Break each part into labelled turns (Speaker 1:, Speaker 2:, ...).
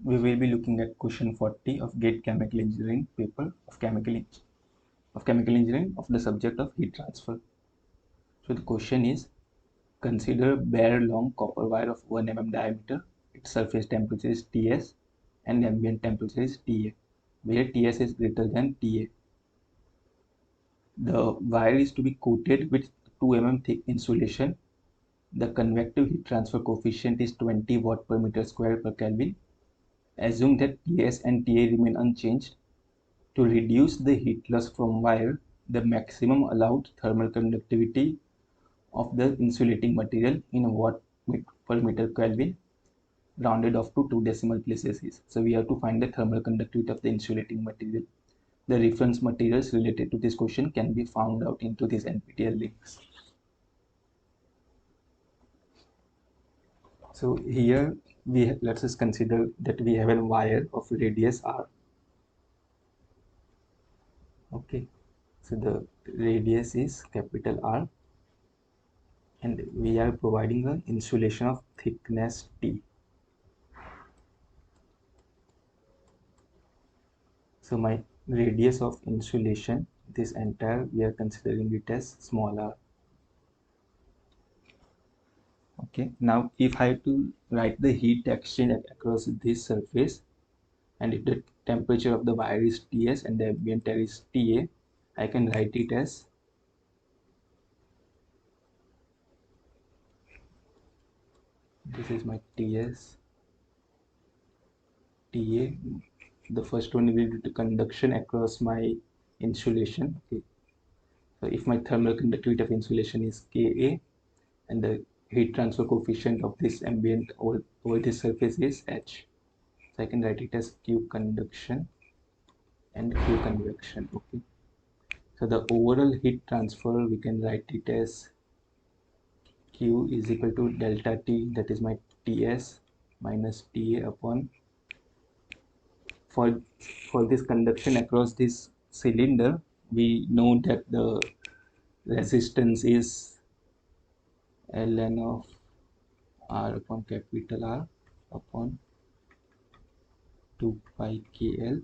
Speaker 1: we will be looking at question 40 of GATE Chemical Engineering paper of chemical engineering of the subject of heat transfer. So the question is, consider bare long copper wire of 1 mm diameter. Its surface temperature is Ts and ambient temperature is Ta, where Ts is greater than Ta. The wire is to be coated with 2 mm thick insulation. The convective heat transfer coefficient is 20 watt per meter square per Kelvin. Assume that Ts and Ta remain unchanged. To reduce the heat loss from wire, the maximum allowed thermal conductivity of the insulating material in watt per meter Kelvin rounded off to 2 decimal places is. So we have to find the thermal conductivity of the insulating material. The reference materials related to this question can be found out into these NPTEL links. So here let's just consider that we have a wire of radius r. Okay, so the radius is capital R, and we are providing an insulation of thickness T. So my radius of insulation, this entire, we are considering it as small r. Okay, now if I have to write the heat exchange across this surface, and if the temperature of the wire is Ts and the ambient air is Ta, I can write it as this is my Ts, Ta. The first one will be the conduction across my insulation. Okay, so if my thermal conductivity of insulation is Ka and the heat transfer coefficient of this ambient over this surface is H, so I can write it as Q conduction and Q convection. Okay, so the overall heat transfer, we can write it as Q is equal to delta T, that is my Ts minus Ta upon, for this conduction across this cylinder, we know that the resistance is ln of R upon capital R upon 2 pi KL,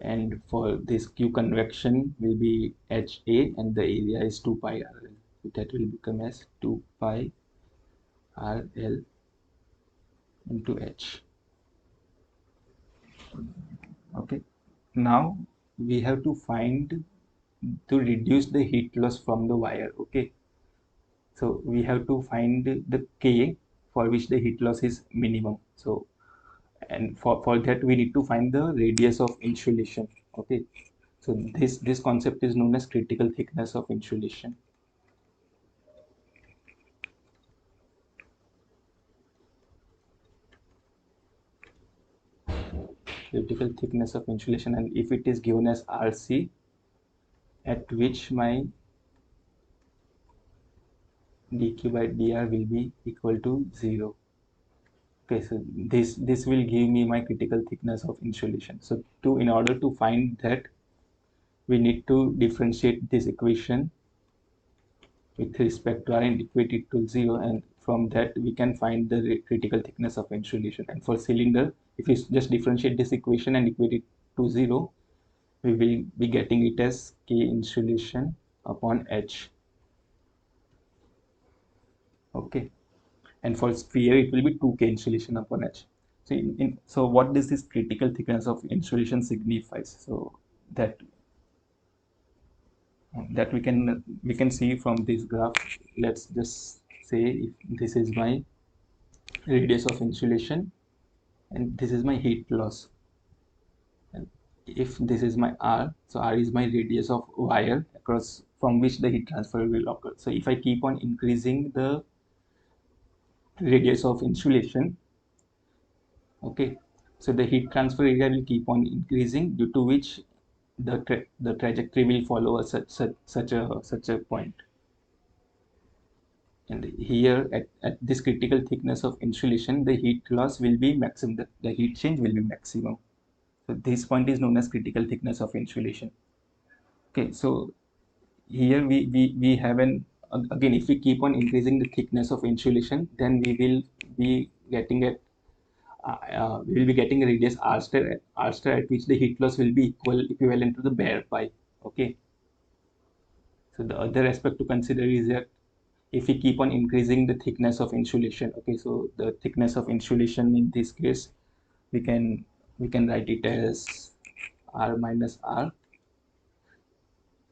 Speaker 1: and for this Q convection will be HA and the area is 2 pi RL, so that will become as 2 pi RL into H. Okay, now we have to find to reduce the heat loss from the wire. Okay, so we have to find the K for which the heat loss is minimum. So, and for that we need to find the radius of insulation. Okay, so this concept is known as critical thickness of insulation. Critical thickness of insulation, and if it is given as RC, at which my dq by dr will be equal to 0. Okay, so this will give me my critical thickness of insulation. So in order to find that, we need to differentiate this equation with respect to R and equate it to 0, and from that we can find the critical thickness of insulation. And for cylinder, if you just differentiate this equation and equate it to 0, we will be getting it as K insulation upon H. Okay, and for sphere it will be 2K insulation upon H. So so what does this critical thickness of insulation signifies? So that we can see from this graph. Let's just say if this is my radius of insulation and this is my heat loss, and if this is my R, so R is my radius of wire across from which the heat transfer will occur. So if I keep on increasing the radius of insulation, okay, so the heat transfer area will keep on increasing, due to which the trajectory will follow such a point. And here at this critical thickness of insulation, the heat loss will be maximum, the heat change will be maximum. So this point is known as critical thickness of insulation. Okay, so here we have an, again, if we keep on increasing the thickness of insulation, then we will be getting at we will be getting a radius r star at which the heat loss will be equivalent to the bare pipe. Okay. So the other aspect to consider is that if we keep on increasing the thickness of insulation, okay, so the thickness of insulation in this case, we can write it as r minus r.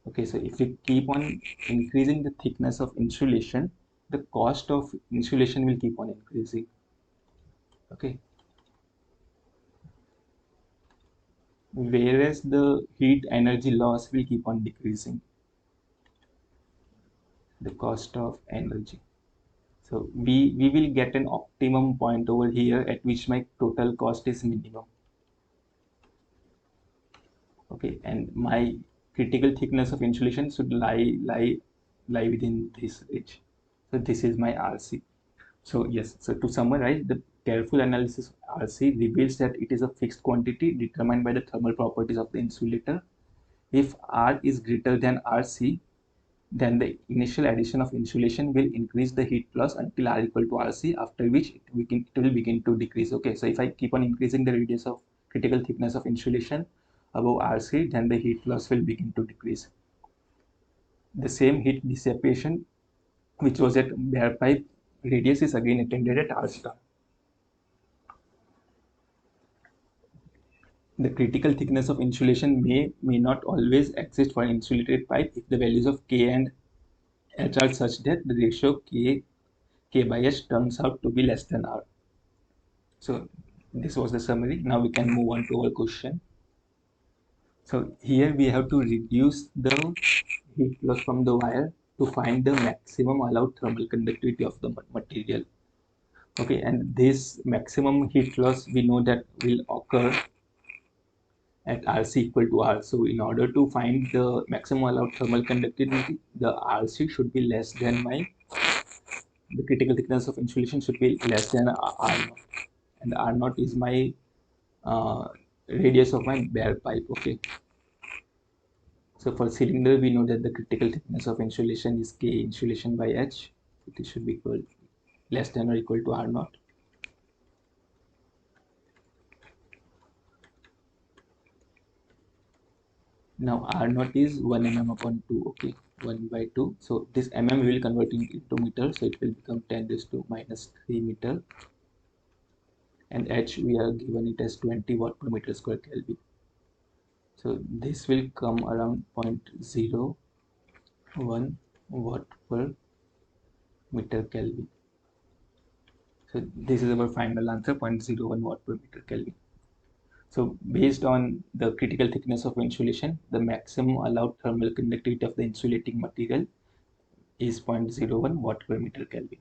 Speaker 1: Okay, so if we keep on increasing the thickness of insulation, the cost of insulation will keep on increasing. Okay, whereas the heat energy loss will keep on decreasing, the cost of energy. So we will get an optimum point over here at which my total cost is minimum. Okay, and my critical thickness of insulation should lie within this range. So this is my RC. So yes, so to summarize, the careful analysis of RC reveals that it is a fixed quantity determined by the thermal properties of the insulator. If R is greater than RC, then the initial addition of insulation will increase the heat loss until R equal to RC, after which it will begin to decrease. Okay, so if I keep on increasing the radius of critical thickness of insulation above RC, then the heat loss will begin to decrease. The same heat dissipation which was at bare pipe radius is again attended at R star. The critical thickness of insulation may not always exist for an insulated pipe if the values of K and H are such that the ratio K by H turns out to be less than R. So this was the summary. Now we can move on to our question. So here we have to reduce the heat loss from the wire to find the maximum allowed thermal conductivity of the material. Okay, and this maximum heat loss we know that will occur at RC equal to R. So in order to find the maximum allowed thermal conductivity, the RC should be less than the critical thickness of insulation should be less than R naught, and R naught is my radius of my bare pipe. Okay. So for cylinder, we know that the critical thickness of insulation is K insulation by H. It should be equal less than or equal to R naught. Now R naught is 1 mm upon 2, okay, 1 by 2. So this mm we will convert into meter, so it will become 10 raised to minus 3 meter. And H we are given it as 20 watt per meter square Kelvin. So this will come around 0.01 watt per meter Kelvin. So this is our final answer, 0.01 watt per meter Kelvin. So based on the critical thickness of insulation, the maximum allowed thermal conductivity of the insulating material is 0.01 watt per meter Kelvin.